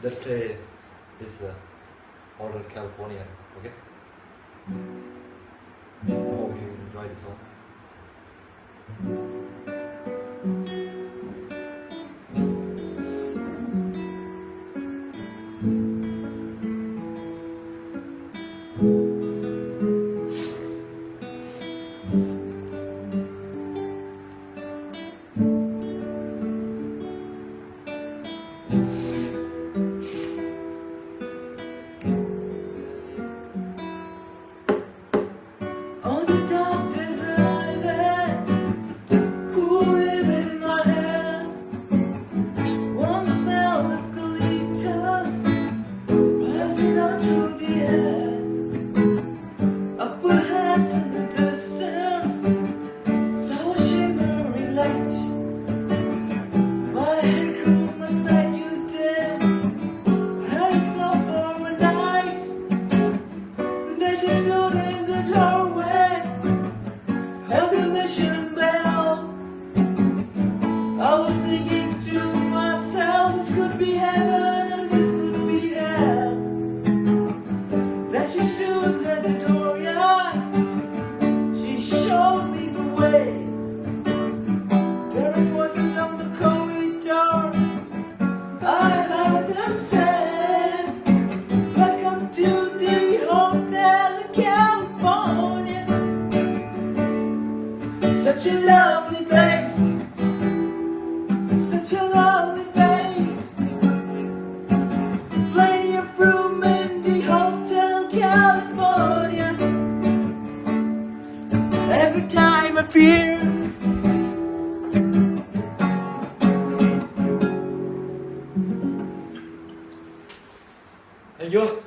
Let's play this Hotel California, okay? Hope you enjoy this song. All the doctors that I've had who live in my head, warm smell of eucalyptus rising up through the air. Upward heads in the distance, saw a shimmering light. My head grew, my sight you did. Had a soul for a night. Then she stood in the doorway, held the mission bell. I was thinking to myself, this could be heaven and this could be hell. Then she stood at the door, yeah, she showed me the way. There were voices on the corridor, I heard them say, welcome to the Hotel California. Such a lovely place, such a lovely face. Plenty of room in the Hotel California. Every time I fear, Thank you.